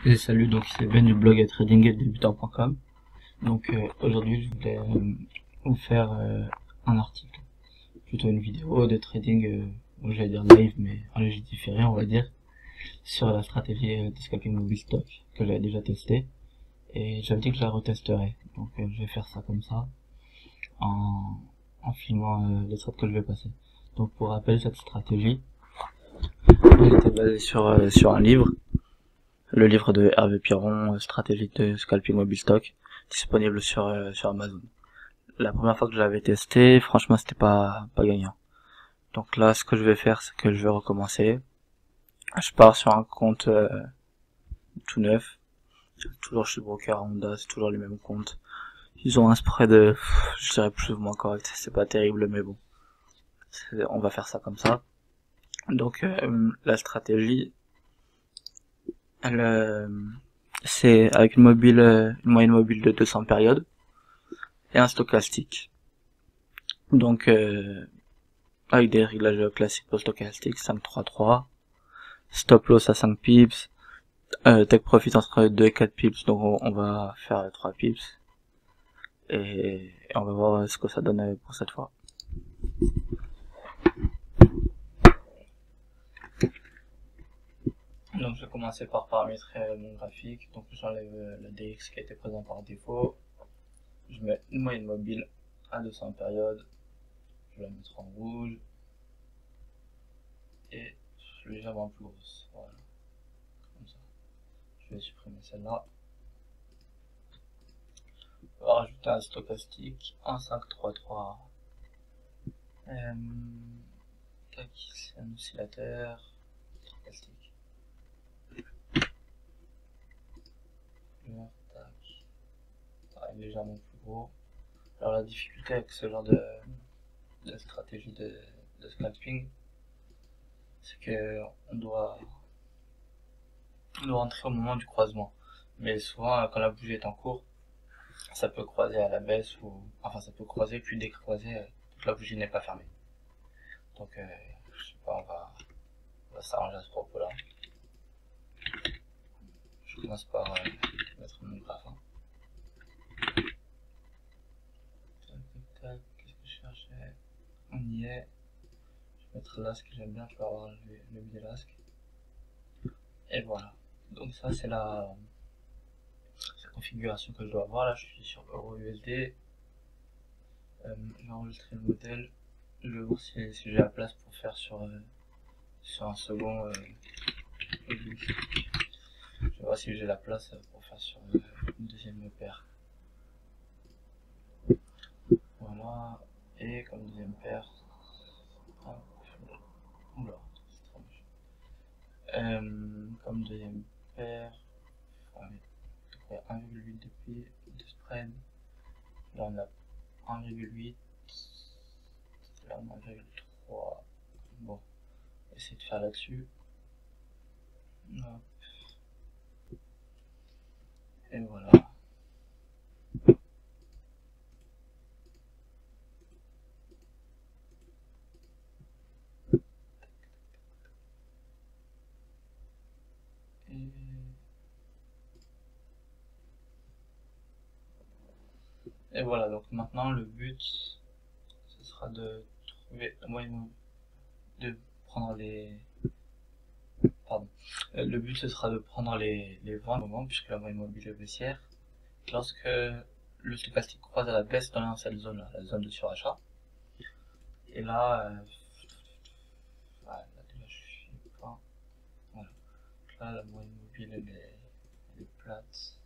Et salut, donc c'est Ben du blog tradingdebutant.com. Donc aujourd'hui je voulais vous faire un article, plutôt une vidéo de trading, j'allais dire live mais en léger différé on va dire, sur la stratégie de scalping mobile stock que j'avais déjà testé et j'avais dit que je la retesterais. Donc je vais faire ça comme ça en, en filmant les trades que je vais passer. Donc pour rappel, cette stratégie elle était basée sur un livre. Le livre de Hervé Piron, Stratégie de scalping mobile stock, disponible sur Amazon. La première fois que je l'avais testé, franchement c'était pas gagnant. Donc là ce que je vais faire c'est que je vais recommencer. Je pars sur un compte tout neuf. Toujours chez le broker Honda, c'est toujours les mêmes comptes. Ils ont un spread je dirais plus ou moins correct, c'est pas terrible mais bon. On va faire ça comme ça. Donc la stratégie c'est avec une moyenne mobile de 200 périodes et un stochastique. Donc avec des réglages classiques pour stochastique, 5-3-3, stop loss à 5 pips, take profit entre 2 et 4 pips, donc on va faire 3 pips et on va voir ce que ça donne pour cette fois. Donc je vais commencer par paramétrer mon graphique. Donc j'enlève le DX qui a été présent par défaut. Je mets une moyenne mobile à 200 périodes. Je vais la mettre en rouge. Et légèrement plus grosse. Voilà. Comme ça. Je vais supprimer celle-là. On va rajouter un stochastique en 5-3-3. Tac, c'est un oscillateur. Stochastique. Tac. Pareil, légèrement plus gros. Alors la difficulté avec ce genre de stratégie de scalping, c'est que on doit entrer au moment du croisement. Mais souvent, quand la bougie est en cours, ça peut croiser à la baisse ou enfin ça peut croiser puis décroiser toute la bougie n'est pas fermée. Donc je sais pas, on va s'arranger à ce propos là. Je commence par mettre mon graphe. Qu'est-ce que je cherchais? On y est. Je vais mettre l'asque, j'aime bien, je peux avoir le biais l'asque. Et voilà. Donc ça c'est la configuration que je dois avoir. Là je suis sur EURUSD. Je vais enregistrer le modèle. Je vais voir si j'ai la place pour faire sur un second. Je vais voir si j'ai la place pour faire sur une deuxième paire. Voilà. Et comme deuxième paire. Oula, c'est trop moche. Comme deuxième paire. Ouais, 1,8 de spread. Là on a 1,8. Là on a 1,3. Bon, on va essayer de faire là-dessus. Et voilà. Et voilà, donc maintenant le but ce sera de trouver la moyenne, de prendre les le but ce sera de prendre les vents au moment puisque la moyenne mobile est baissière lorsque le stochastique croise à la baisse dans cette zone là, la zone de surachat. Et là là déjà je suis pas, voilà. Donc là la moyenne mobile elle est plate,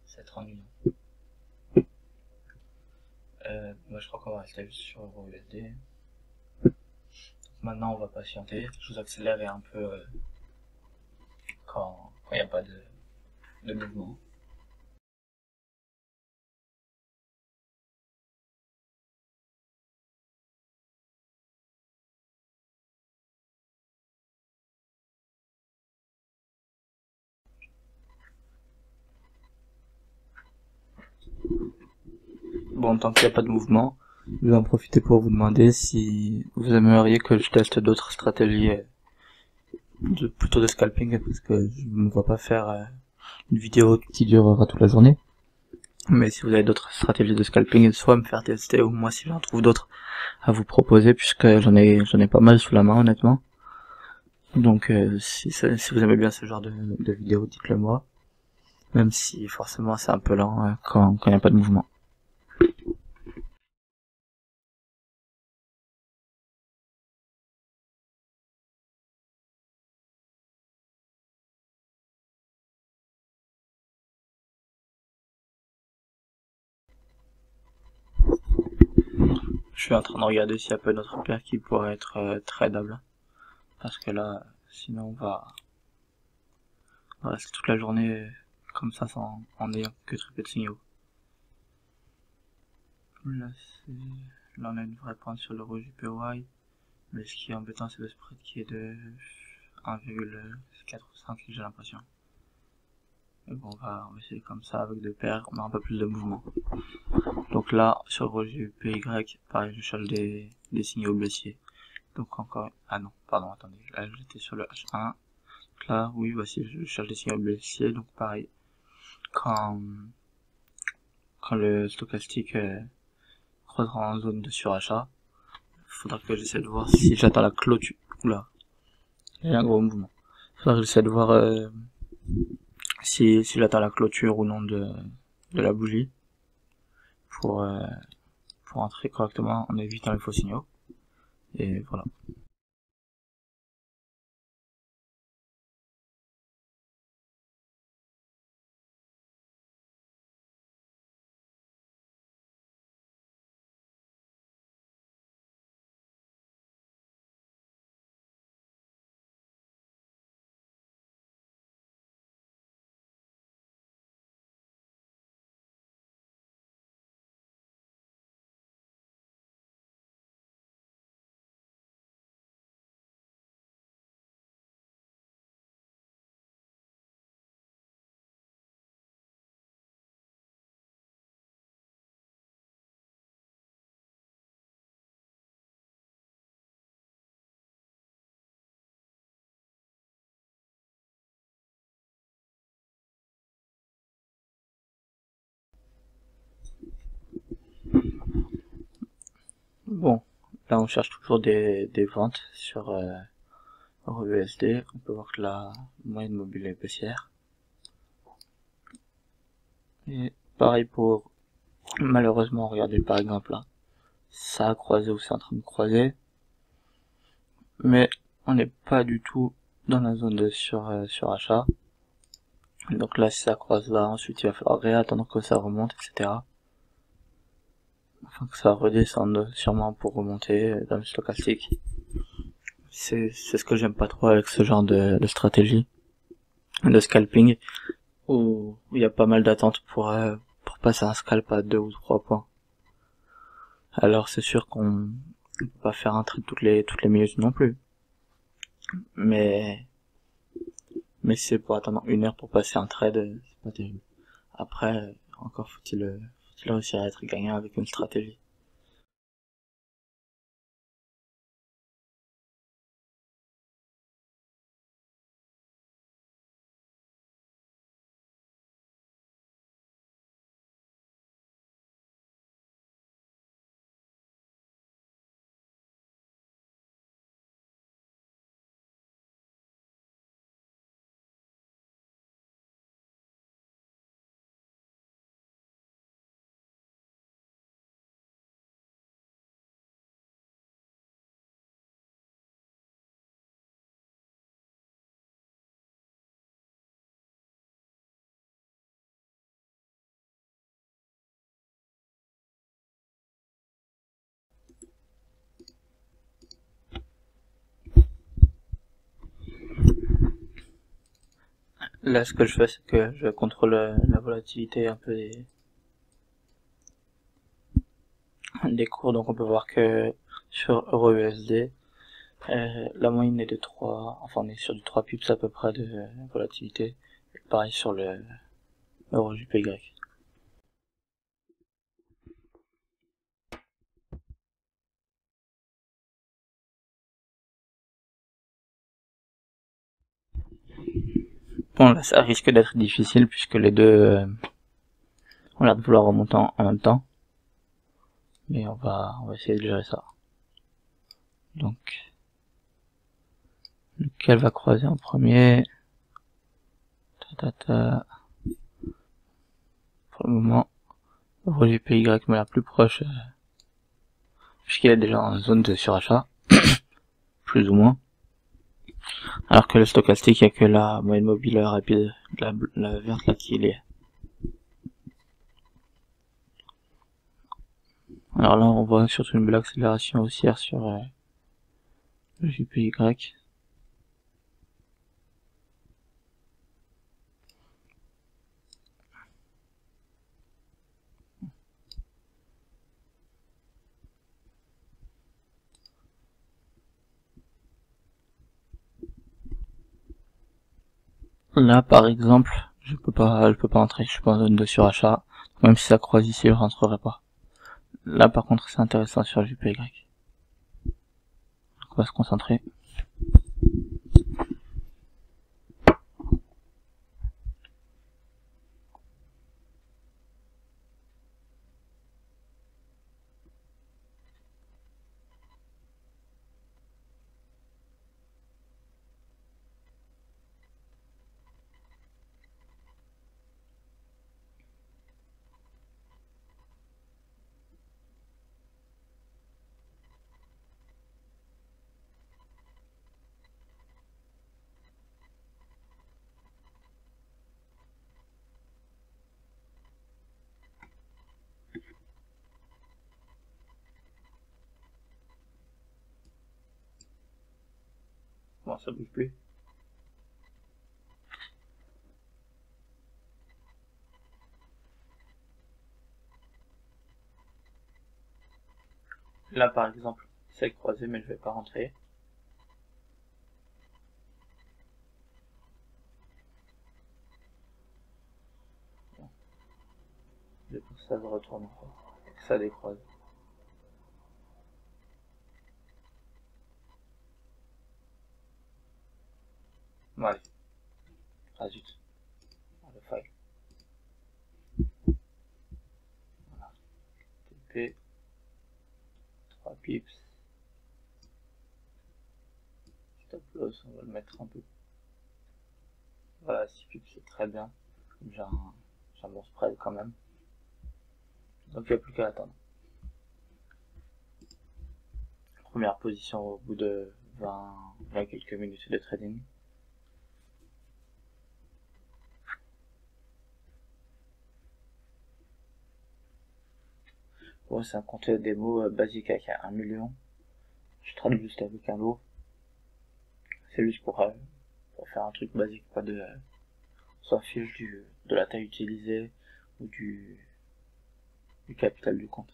c'est trop ennuyant. Moi je crois qu'on va rester juste sur EURUSD. Maintenant on va patienter, je vous accélérerai un peu quand il n'y a pas de mouvement. Bon, tant qu'il n'y a pas de mouvement, je vais en profiter pour vous demander si vous aimeriez que je teste d'autres stratégies plutôt de scalping, parce que je ne me vois pas faire une vidéo qui durera toute la journée. Mais si vous avez d'autres stratégies de scalping, soit me faire tester, ou moi si j'en trouve d'autres à vous proposer, puisque j'en ai pas mal sous la main honnêtement. Donc si vous aimez bien ce genre de vidéo, dites-le moi. Même si forcément c'est un peu lent quand il n'y a pas de mouvement. Je suis en train de regarder s'il y a pas d'autres paires qui pourraient être tradables. Parce que là, sinon on va rester toute la journée comme ça en n'ayant que très peu de signaux. Là, on a une vraie pointe sur le rouge du PY. Mais ce qui est embêtant, c'est le spread qui est de 1,4 ou 5, j'ai l'impression. Mais bon, on va essayer comme ça avec deux paires, on a un peu plus de mouvement. Donc là, sur le rouge du PY, pareil, je cherche des signaux baissiers. Donc encore, ah non, pardon, attendez, là j'étais sur le H1. Donc là, oui, voici, je cherche des signaux baissiers, donc pareil, quand le stochastique croisera en zone de surachat, il faudra que j'essaie de voir si j'atteins la clôture. Oula, il y a un gros mouvement. Il faudra que j'essaie de voir si j'atteins la clôture ou non de la bougie pour entrer correctement en évitant les faux signaux. Et voilà. Bon, là on cherche toujours des ventes sur EURUSD. On peut voir que la moyenne mobile est baissière. Et pareil pour, malheureusement, regardez par exemple là, ça a croisé ou c'est en train de croiser, mais on n'est pas du tout dans la zone de surachat. Donc là, si ça croise là, ensuite il va falloir réattendre que ça remonte, etc. Enfin que ça redescende sûrement pour remonter dans le stochastique. C'est ce que j'aime pas trop avec ce genre de stratégie de scalping, où il y a pas mal d'attentes pour passer un scalp à 2 ou 3 points. Alors c'est sûr qu'on peut pas faire un trade toutes les minutes non plus. Mais si c'est pour attendre 1 heure pour passer un trade, c'est pas terrible. Après, encore faut-il réussir à être gagnant avec une stratégie. Là, ce que je fais, c'est que je contrôle la volatilité un peu des cours. Donc on peut voir que sur EURUSD, la moyenne est de 3, enfin on est sur du 3 pips à peu près de volatilité. Et pareil sur le euro JPY. Bon, là, ça risque d'être difficile puisque les deux ont l'air de vouloir remonter en même temps. Mais on va essayer de gérer ça. Donc, lequel va croiser en premier? Pour le moment, RJPY me la plus proche, puisqu'il est déjà en zone de surachat, plus ou moins. Alors que le stochastique, il n'y a que la moyenne mobile rapide, la verte là qui est. Alors là, on voit surtout une belle accélération haussière sur le JPY. Là, par exemple, je peux pas entrer, je suis pas en zone de surachat. Même si ça croise ici, je rentrerai pas. Là, par contre, c'est intéressant sur le JPY. Donc, on va se concentrer. Bon, ça bouge plus. Là, par exemple, c'est croisé, mais je vais pas rentrer. Du coup, ça se retourne encore. Ça décroise. Ouais. Ah zut. Le faille. Voilà. TP. 3 pips. Stop loss, on va le mettre un peu. Voilà, 6 pips, c'est très bien. J'ai un bon spread quand même. Donc il n'y a plus qu'à attendre. Première position au bout de 20 quelques minutes de trading. Bon, c'est un compte démo basique avec 1 million. Je trade juste avec un lot. C'est juste pour faire un truc basique, pas de soit fiche de la taille utilisée ou du capital du compte.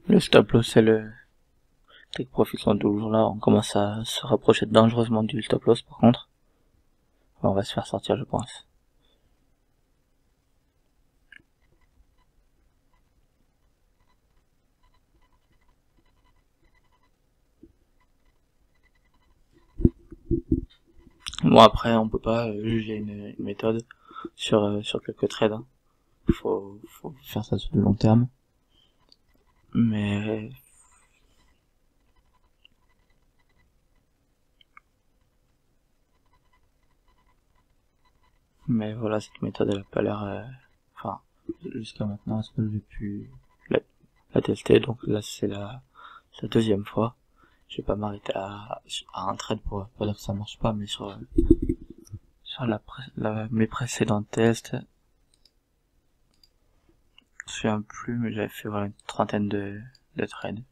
Le stop loss et le take profit sont toujours là. On commence à se rapprocher dangereusement du stop loss par contre. On va se faire sortir, je pense. Bon, après, on peut pas juger une méthode sur quelques trades. Hein. Faut faire ça sur le long terme. Mais Mais voilà, cette méthode elle a pas l'air, enfin, jusqu'à maintenant, est-ce que j'ai pu la tester, donc là c'est la deuxième fois. Je vais pas m'arrêter à un trade pour dire que ça marche pas, mais sur mes précédents tests, je me souviens plus, mais j'avais fait voilà une trentaine de trades.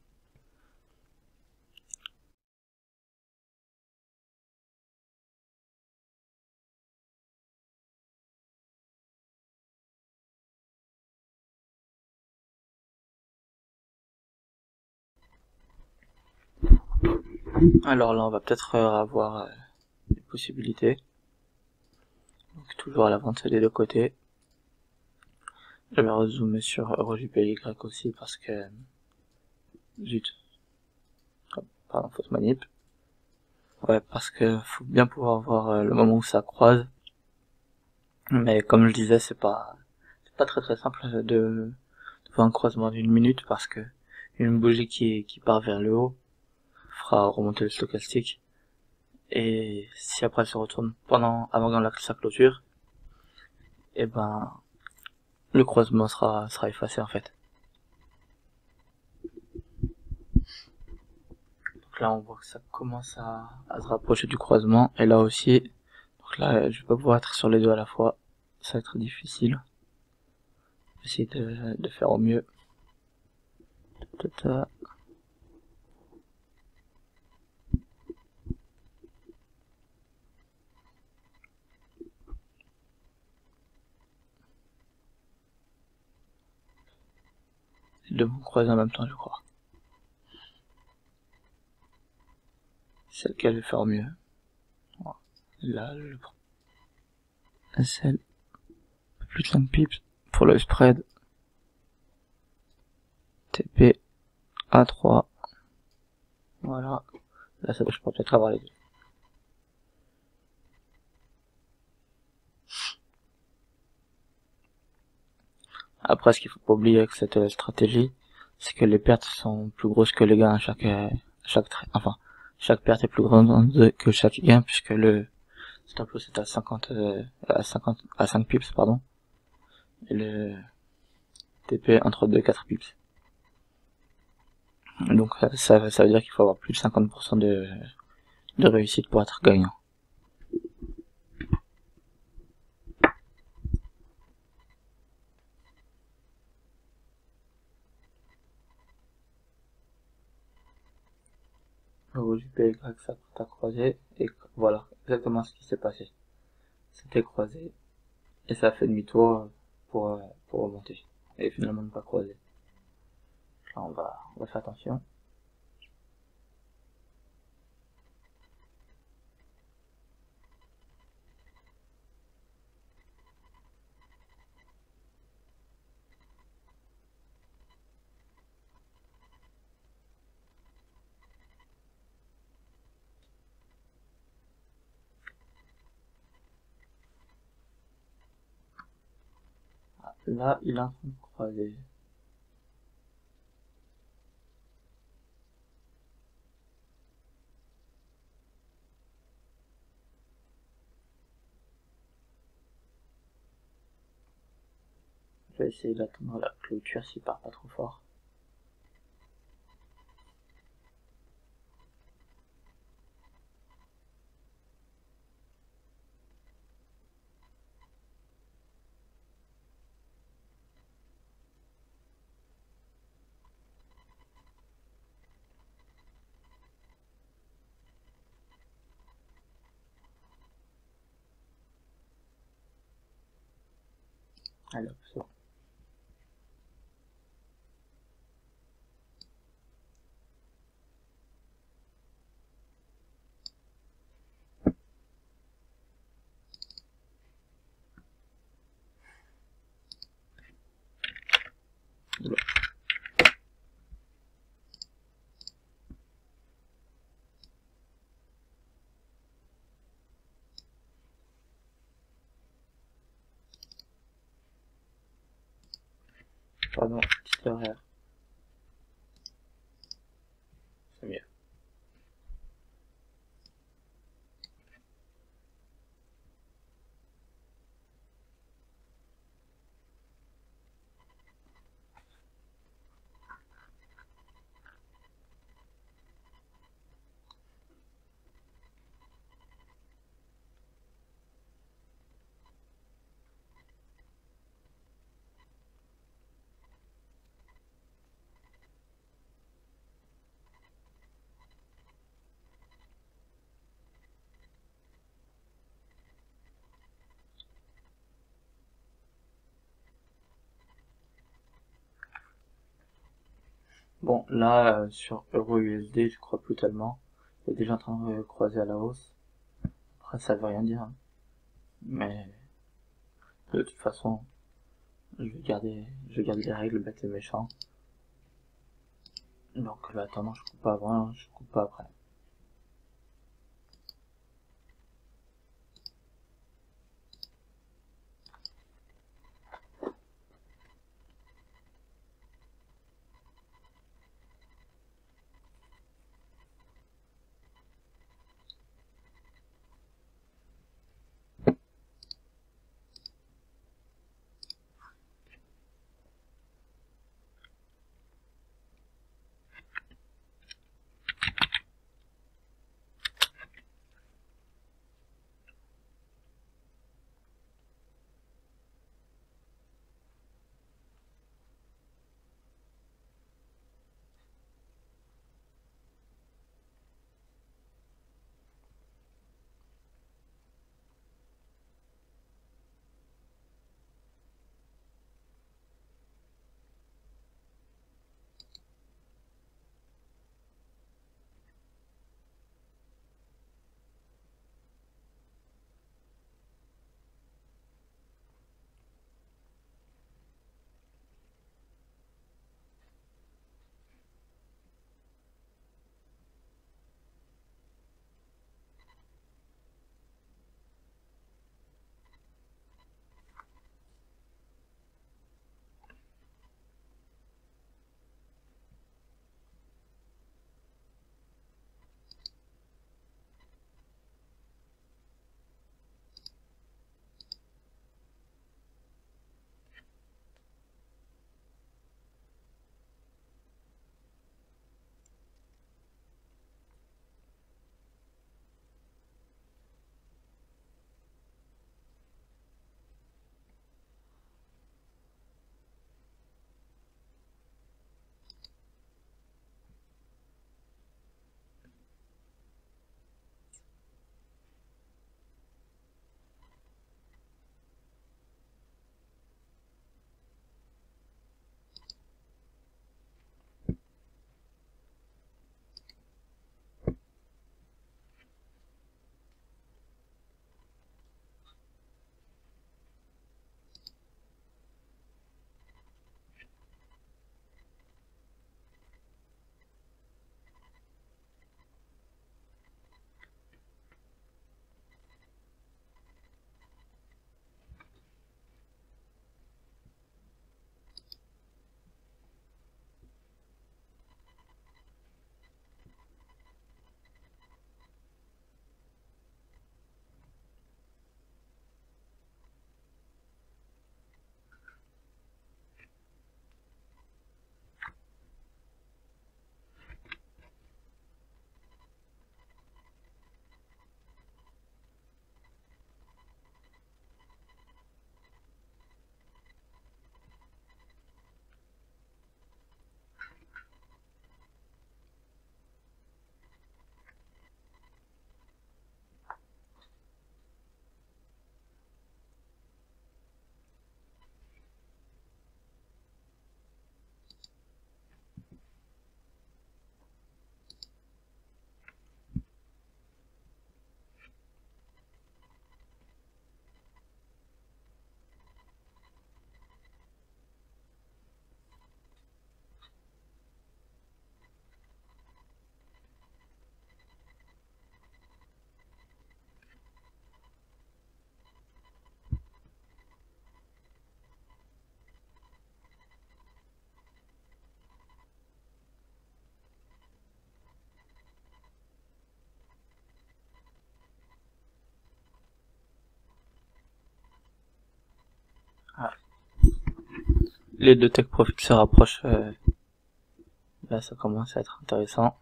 Alors là, on va peut-être avoir des possibilités. Donc toujours à la vente des deux côtés. Je vais rezoomer sur EuroJPY aussi parce que zut. Oh, pardon, faute manip. Ouais, parce que faut bien pouvoir voir le moment où ça croise. Mais comme je disais, c'est pas très simple de faire un croisement d'une minute parce que une bougie qui part vers le haut fera remonter le stochastique. Et si après elle se retourne avant sa clôture, et ben le croisement sera effacé en fait. Donc là on voit que ça commence à se rapprocher du croisement, et là aussi, donc là je vais pas pouvoir être sur les deux à la fois, ça va être difficile. Essayer de faire au mieux. Tata. Les deux vont croiser en même temps, je crois. C'est lequel je vais faire au mieux. Là je prends SL, plus de 5 pips pour le spread. TP A3. Voilà. Là ça je peux peut-être avoir les deux. Après, ce qu'il faut pas oublier avec cette stratégie, c'est que les pertes sont plus grosses que les gains à chaque perte est plus grande que chaque gain, puisque le stop loss est à 5 pips, pardon, et le TP entre 2 et 4 pips. Donc ça veut dire qu'il faut avoir plus de 50% de réussite pour être gagnant. EuroJPY, ça a croisé, et voilà exactement ce qui s'est passé. C'était croisé, et ça a fait demi-tour pour remonter, et finalement ne pas croiser. Là on va faire attention. Là, il est en train de croiser. Je vais essayer d'attendre la clôture s'il part pas trop fort. Alors, c'est bon. Pardon, petite erreur. C'est mieux. Bon, là, sur EURUSD, je crois plus tellement. Il est déjà en train de croiser à la hausse. Après, ça veut rien dire, hein. Mais de toute façon, je vais garder les règles bêtes et méchants. Donc là, attends, je coupe pas avant, je coupe pas après. Ah. Les deux tech profits se rapprochent. Là, ça commence à être intéressant.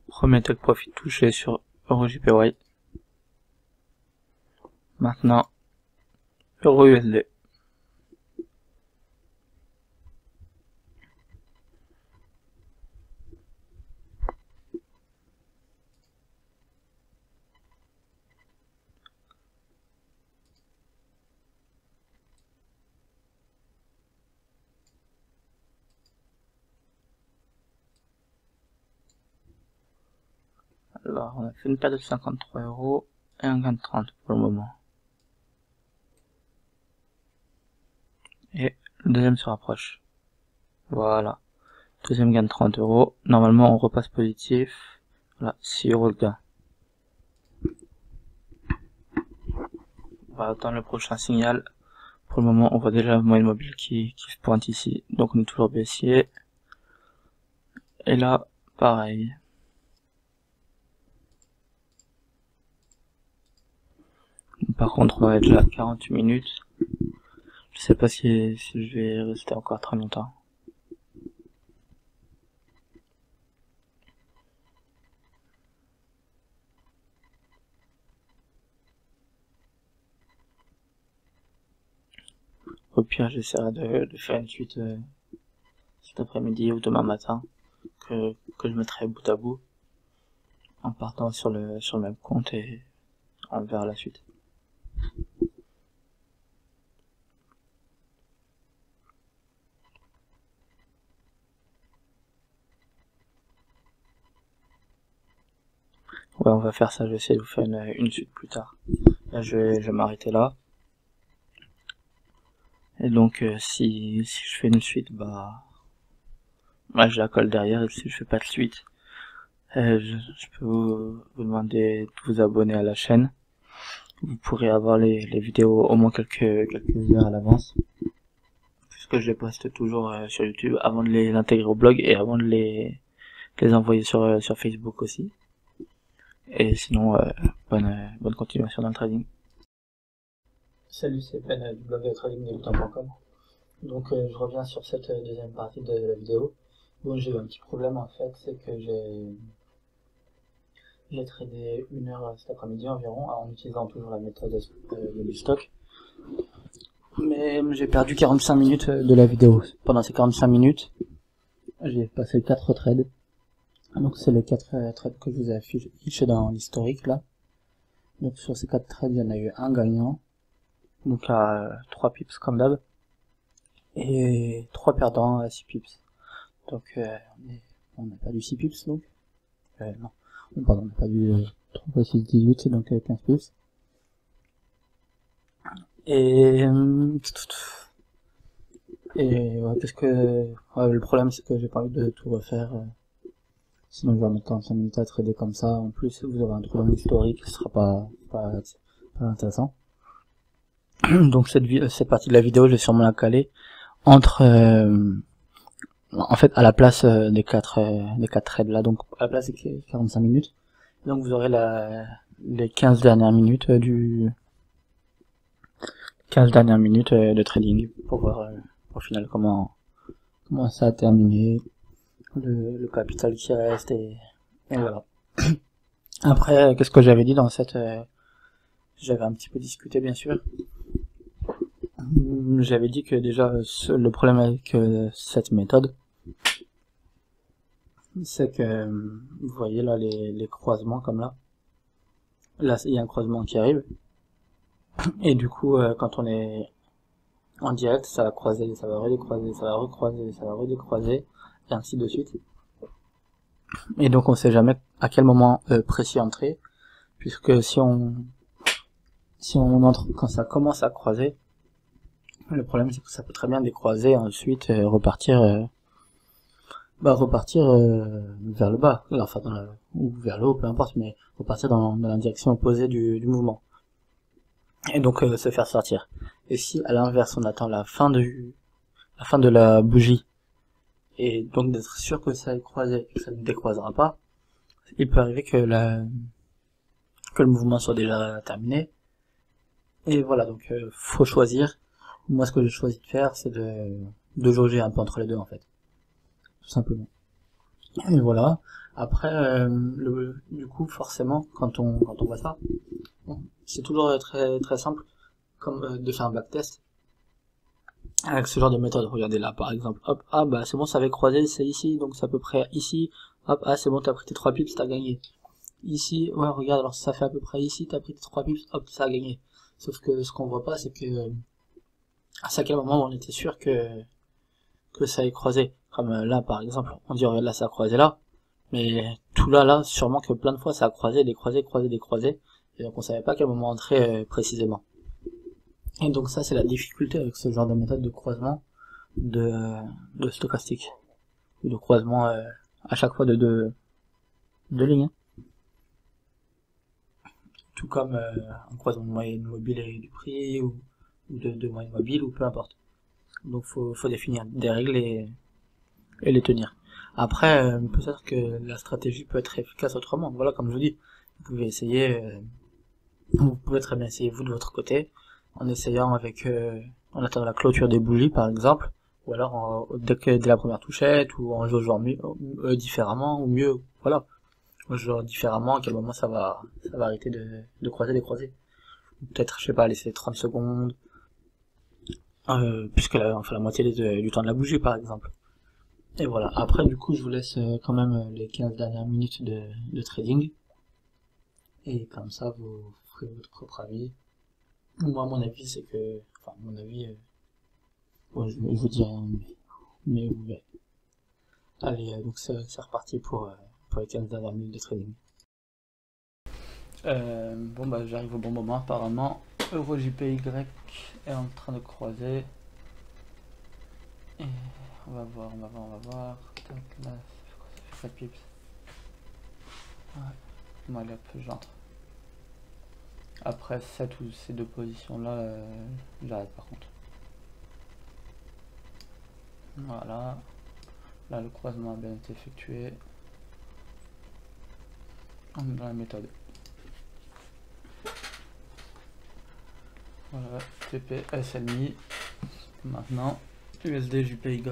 Premier tech profit touché sur EuroJPY. Maintenant, Euro USD. Alors, on a fait une perte de 53 € et un gain de 30 pour le moment. Et le deuxième se rapproche. Voilà. Deuxième gain de 30 €. Normalement, on repasse positif. Voilà, 6 € de gain. On va attendre le prochain signal. Pour le moment, on voit déjà la moyenne mobile qui se pointe ici. Donc, on est toujours baissier. Et là, pareil. Par contre, on va être là 48 minutes. Je sais pas si je vais rester encore très longtemps. Au pire, j'essaierai de faire une suite cet après-midi ou demain matin que je mettrai bout à bout en partant sur le même compte et on verra la suite. Ouais, on va faire ça, je vais essayer de vous faire une suite plus tard. Là, je vais m'arrêter là. Et donc, si je fais une suite, bah je la colle derrière, et si je fais pas de suite, je peux vous demander de vous abonner à la chaîne. Vous pourrez avoir les vidéos au moins quelques heures à l'avance, puisque je les poste toujours sur YouTube avant de les intégrer au blog et avant de les envoyer sur Facebook aussi. Et sinon, bonne continuation dans le trading. Salut, c'est Ben du blog tradingdebutant.com. Donc je reviens sur cette deuxième partie de la vidéo. Bon, j'ai eu un petit problème en fait, c'est que j'ai tradé 1 heure cet après-midi environ, en utilisant toujours la méthode du stock. Mais j'ai perdu 45 minutes de la vidéo. Pendant ces 45 minutes, j'ai passé 4 trades. Donc c'est les 4 trades que je vous ai affichés dans l'historique là. Donc sur ces 4 trades, il y en a eu un gagnant. Donc à 3 pips comme d'hab. Et 3 perdants à 6 pips. Donc on a perdu 6 pips donc. Non. Pardon, on a perdu 3 x 6, 18, donc 15 pips. Et ouais, parce que le problème c'est que j'ai pas envie de tout refaire. Sinon je vais mettre en 5 minutes à trader comme ça. En plus vous aurez un trou dans l'historique, ce sera pas intéressant. Donc cette partie de la vidéo, je vais sûrement la caler entre en fait à la place des 4 trades là, donc à la place des 45 minutes. Donc vous aurez les 15 dernières minutes de trading pour voir au final comment ça a terminé, le capital qui reste et voilà. Après, qu'est-ce que j'avais dit dans cette j'avais un petit peu discuté bien sûr. J'avais dit que déjà le problème avec cette méthode, c'est que vous voyez là les croisements comme là il y a un croisement qui arrive et du coup quand on est en direct, ça va croiser, ça va redécroiser, ça va recroiser, ça va redécroiser et ainsi de suite. Et donc on sait jamais à quel moment précis entrer, puisque si on entre quand ça commence à croiser, le problème c'est que ça peut très bien décroiser et ensuite repartir vers le bas, enfin ou vers le haut, peu importe, mais repartir dans la direction opposée du mouvement. Et donc se faire sortir. Et si à l'inverse on attend la fin de la bougie, et donc d'être sûr que ça ait croisé et que ça ne décroisera pas, il peut arriver que le mouvement soit déjà terminé. Et voilà, donc faut choisir. Moi ce que j'ai choisi de faire, c'est de jauger un peu entre les deux en fait, tout simplement. Et voilà. Après du coup forcément quand on voit ça, bon, c'est toujours très très simple. comme de faire un backtest avec ce genre de méthode. Regardez là par exemple, hop, ah bah c'est bon, ça avait croisé, c'est ici, donc c'est à peu près ici, hop, ah c'est bon, t'as pris tes 3 pips, t'as gagné. Ici, ouais regarde, alors ça fait à peu près ici, t'as pris tes 3 pips, hop, ça a gagné. Sauf que ce qu'on voit pas, c'est que à quel moment on était sûr que ça ait croisé. Comme là par exemple, on dit regarde là ça a croisé là, mais tout là, sûrement que plein de fois ça a croisé, décroisé, croisé, décroisé, et donc on savait pas à quel moment entrer précisément. Et donc ça c'est la difficulté avec ce genre de méthode de croisement de stochastique, ou de croisement à chaque fois de deux lignes. Tout comme un croisement de moyenne mobile et du prix, ou de moyenne mobile, ou peu importe. Donc faut définir des règles et les tenir. Après, peut-être que la stratégie peut être efficace autrement. Voilà, comme je vous dis, vous pouvez essayer, vous pouvez très bien essayer vous de votre côté, en essayant avec, en attendant la clôture des bougies par exemple, ou alors dès la première touchette, ou en jouant mieux, différemment, ou mieux, voilà. Genre différemment, à quel moment ça va arrêter de croiser, décroiser. Peut-être, je sais pas, laisser 30 secondes, puisque là, on fait la moitié du temps de la bougie par exemple. Et voilà, après du coup je vous laisse quand même les 15 dernières minutes de trading. Et comme ça vous ferez votre propre avis. Moi mon avis c'est que... Enfin mon avis... ouais, je vous dirai, mais vous verrez. Allez, donc c'est reparti pour les 15 dernières minutes de trading. Bon bah j'arrive au bon moment apparemment. EuroJPY est en train de croiser. Et on va voir. Tac, là, ça fait 4 pips. Ouais. Moi là, j'entre. Après cette ou ces deux positions là, j'arrête par contre. Voilà. Là le croisement a bien été effectué. On est dans la méthode. Voilà, TP SMI. Maintenant, USD JPY.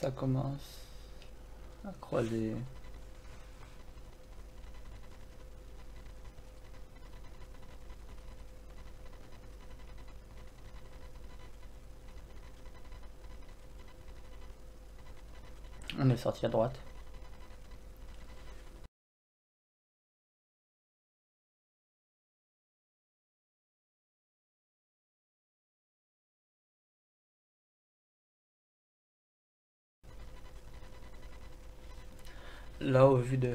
Ça commence à croiser. On est sorti à droite. Là, au vu de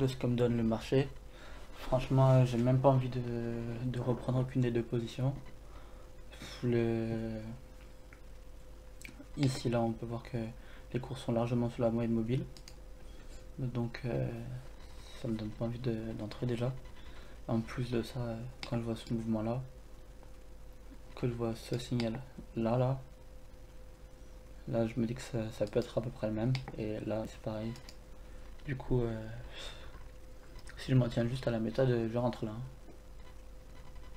ce que me donne le marché, franchement, j'ai même pas envie de reprendre aucune des deux positions. Ici, là, on peut voir que les cours sont largement sous la moyenne mobile. Donc, ça me donne pas envie d'entrer déjà. En plus de ça, quand je vois ce mouvement-là, que je vois ce signal là, je me dis que ça peut être à peu près le même. Et là, c'est pareil. Du coup, si je m'en tiens juste à la méthode, je rentre là.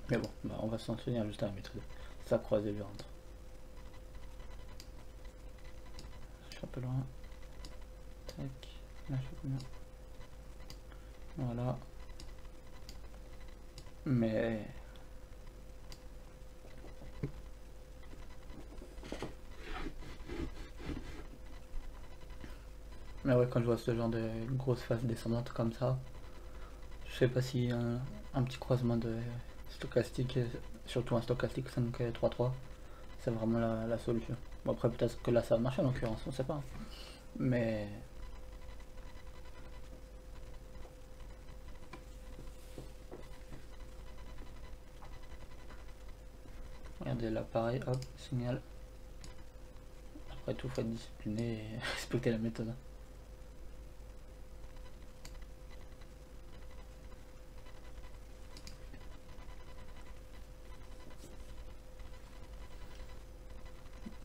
Mais bon, bah, on va s'en tenir juste à la méthode. Ça croisé, je rentre. Je suis un peu loin. Tac. Là, je fais combien? Voilà. Mais ouais, quand je vois ce genre de grosse phase descendante comme ça, je sais pas si un petit croisement de stochastique, surtout un stochastique 5-3-3, c'est vraiment la solution. Bon, après peut-être que là ça va marcher en l'occurrence, on sait pas. Mais Regardez là, pareil, hop, signal. Après tout, faut être discipliné et respecter la méthode.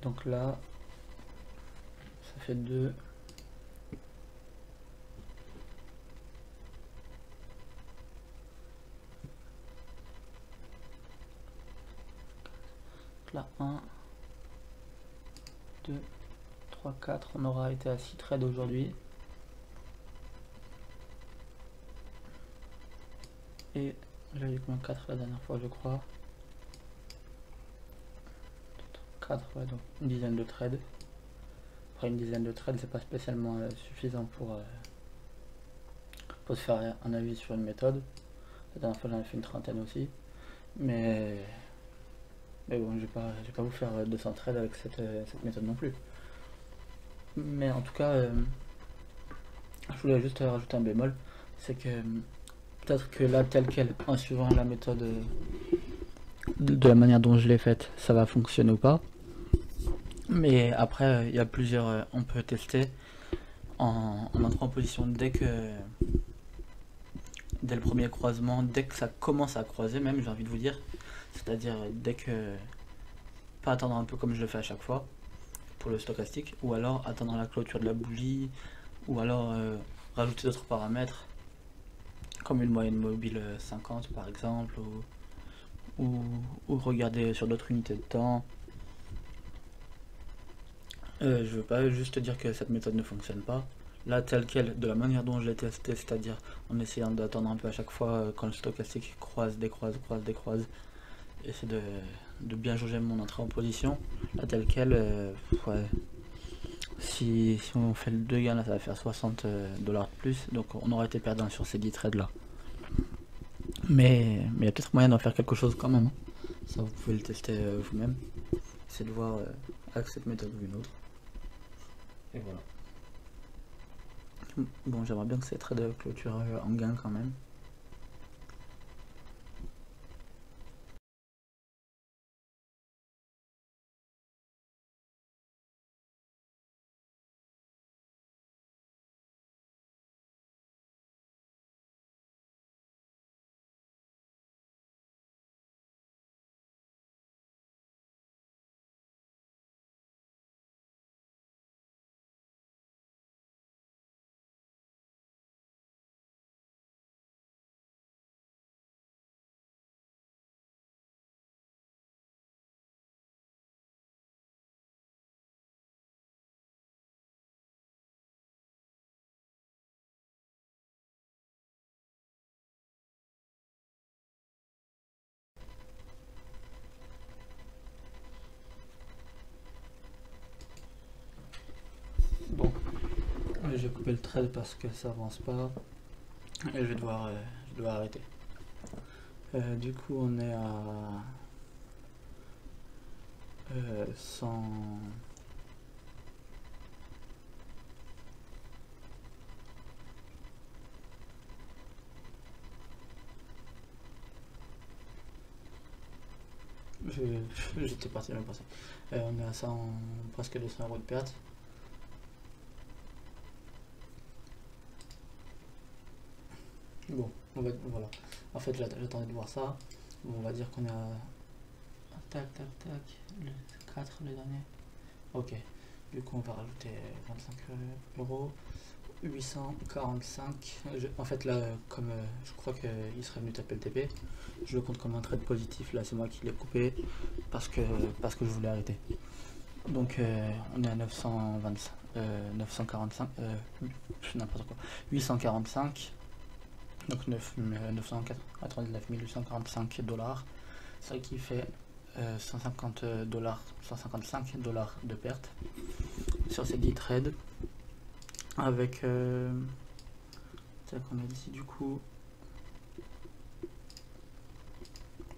Donc là, ça fait 2. Là, 1, 2, 3, 4. On aura été à 6 trades aujourd'hui. Et j'avais combien 4 la dernière fois, je crois. 4, ouais, donc une dizaine de trades. Après, une dizaine de trades, c'est pas spécialement suffisant pour se faire un avis sur une méthode. La dernière fois, j'en ai fait une trentaine aussi. Mais bon, je vais pas vous faire 200 trades avec cette méthode non plus. Mais en tout cas, je voulais juste rajouter un bémol. C'est que peut-être que là, tel quel, en suivant la méthode de la manière dont je l'ai faite, ça va fonctionner ou pas. Mais après, il y a plusieurs, on peut tester en entrant en position dès le premier croisement, dès que ça commence à croiser même, j'ai envie de vous dire, c'est-à-dire dès que, pas attendre un peu comme je le fais à chaque fois pour le stochastique, ou alors attendre la clôture de la bougie, ou alors rajouter d'autres paramètres comme une moyenne mobile 50 par exemple, ou regarder sur d'autres unités de temps. Je veux pas juste dire que cette méthode ne fonctionne pas. Là, telle quelle, de la manière dont je l'ai testé, c'est-à-dire en essayant d'attendre un peu à chaque fois quand le stochastique croise, décroise, croise, décroise, essayer de bien jauger mon entrée en position. Là, telle quelle, ouais. Si on fait le 2 gains, là, ça va faire 60 $ de plus, donc on aurait été perdant sur ces 10 trades là. Mais il y a peut-être moyen d'en faire quelque chose quand même. Ça, vous pouvez le tester vous-même. Essayez de voir avec cette méthode ou une autre. Et voilà. Bon, j'aimerais bien que ces trades clôture en gain quand même. Bon, je vais couper le trade parce que ça avance pas et je vais devoir arrêter. Du coup, on est à 100. J'étais parti même passé. On est à 100, presque 200 € de perte. Bon, voilà. En fait, j'attendais de voir ça. Bon, on va dire qu'on est à... Tac, tac, tac. Le 4, le dernier. Ok. Du coup, on va rajouter 25 €. 845. En fait, là, comme je crois qu'il serait venu taper le TP, je le compte comme un trade positif. Là, c'est moi qui l'ai coupé parce que je voulais arrêter. Donc, on est à 925, 945, n'importe quoi, 845. Donc 999 845 $, ça qui fait 150 $, 155 $ de perte sur ces 10 trades. Avec c'est qu'on a dit du coup,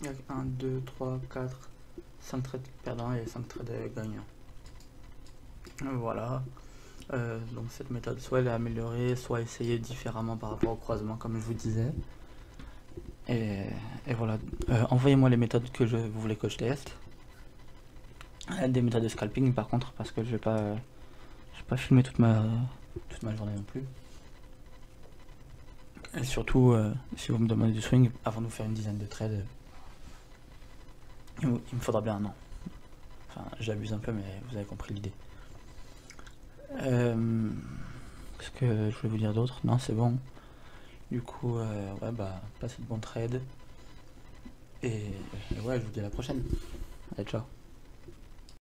il y a 1, 2, 3, 4, 5 trades perdants et 5 trades gagnants. Voilà. Donc cette méthode, soit elle est améliorée, soit essayée différemment par rapport au croisement, comme je vous disais. Et voilà. Envoyez-moi les méthodes que vous voulez que je teste. Des méthodes de scalping par contre, parce que je vais pas filmer toute ma journée non plus. Et surtout, si vous me demandez du swing, avant de vous faire une dizaine de trades, il me faudra bien un an. Enfin, j'abuse un peu, mais vous avez compris l'idée. Qu'est-ce que je voulais vous dire d'autre? Non, c'est bon. Du coup, ouais, bah, passez de bons trades. Et ouais, je vous dis à la prochaine. Allez, ciao.